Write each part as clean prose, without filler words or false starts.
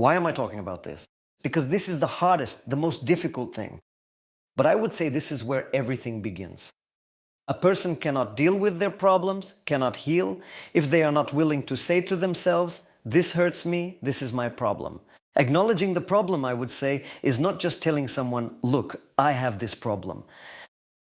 Why am I talking about this? Because this is the hardest, the most difficult thing. But I would say this is where everything begins. A person cannot deal with their problems, cannot heal, if they are not willing to say to themselves, this hurts me, this is my problem. Acknowledging the problem, I would say, is not just telling someone, look, I have this problem.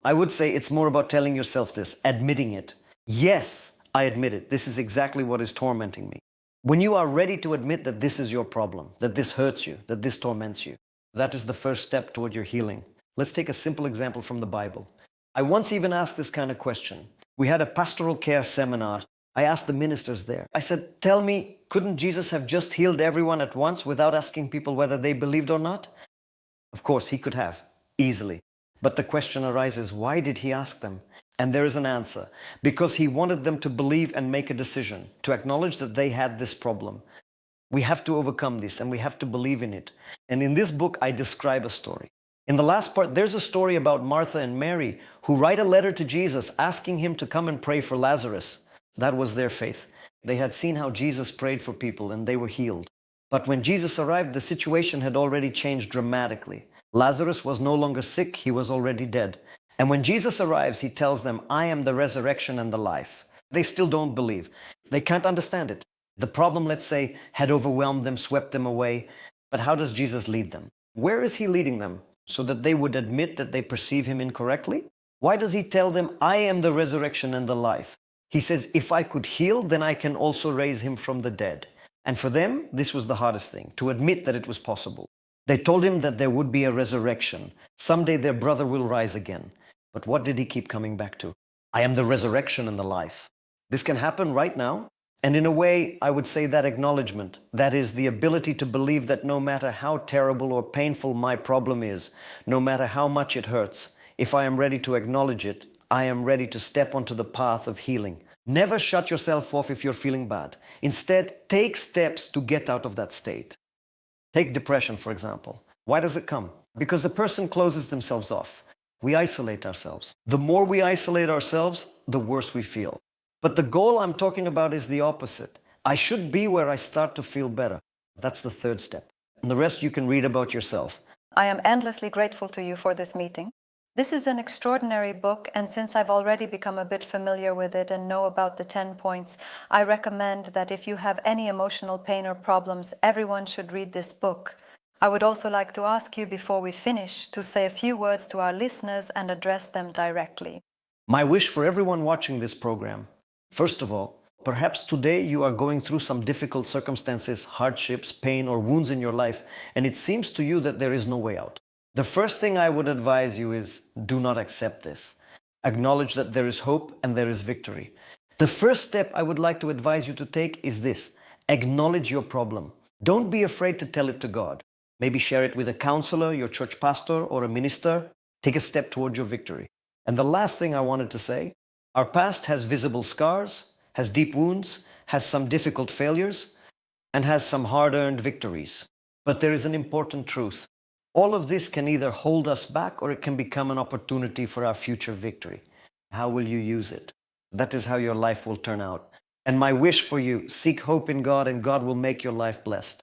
I would say it's more about telling yourself this, admitting it. Yes, I admit it. This is exactly what is tormenting me. When you are ready to admit that this is your problem, that this hurts you, that this torments you, that is the first step toward your healing. Let's take a simple example from the Bible. I once even asked this kind of question. We had a pastoral care seminar. I asked the ministers there. I said, tell me, couldn't Jesus have just healed everyone at once without asking people whether they believed or not? Of course, he could have, easily. But the question arises, why did he ask them? And there is an answer. Because he wanted them to believe and make a decision, to acknowledge that they had this problem. We have to overcome this and we have to believe in it. And in this book, I describe a story. In the last part, there's a story about Martha and Mary who write a letter to Jesus asking him to come and pray for Lazarus. That was their faith. They had seen how Jesus prayed for people and they were healed. But when Jesus arrived, the situation had already changed dramatically. Lazarus was no longer sick, he was already dead. And when Jesus arrives, he tells them, I am the resurrection and the life. They still don't believe. They can't understand it. The problem, let's say, had overwhelmed them, swept them away. But how does Jesus lead them? Where is he leading them? So that they would admit that they perceive him incorrectly? Why does he tell them, I am the resurrection and the life? He says, if I could heal, then I can also raise him from the dead. And for them, this was the hardest thing, to admit that it was possible. They told him that there would be a resurrection. Someday their brother will rise again. But what did he keep coming back to? I am the resurrection and the life. This can happen right now. And in a way, I would say that acknowledgement, that is the ability to believe that no matter how terrible or painful my problem is, no matter how much it hurts, if I am ready to acknowledge it, I am ready to step onto the path of healing. Never shut yourself off if you're feeling bad. Instead, take steps to get out of that state. Take depression, for example. Why does it come? Because a person closes themselves off. We isolate ourselves. The more we isolate ourselves, the worse we feel. But the goal I'm talking about is the opposite. I should be where I start to feel better. That's the third step. And the rest you can read about yourself. I am endlessly grateful to you for this meeting. This is an extraordinary book, and since I've already become a bit familiar with it and know about the 10 points, I recommend that if you have any emotional pain or problems, everyone should read this book. I would also like to ask you before we finish to say a few words to our listeners and address them directly. My wish for everyone watching this program. First of all, perhaps today you are going through some difficult circumstances, hardships, pain, or wounds in your life, and it seems to you that there is no way out. The first thing I would advise you is, do not accept this. Acknowledge that there is hope and there is victory. The first step I would like to advise you to take is this. Acknowledge your problem. Don't be afraid to tell it to God. Maybe share it with a counselor, your church pastor, or a minister. Take a step toward your victory. And the last thing I wanted to say, our past has visible scars, has deep wounds, has some difficult failures, and has some hard-earned victories. But there is an important truth. All of this can either hold us back or it can become an opportunity for our future victory. How will you use it? That is how your life will turn out. And my wish for you, seek hope in God and God will make your life blessed.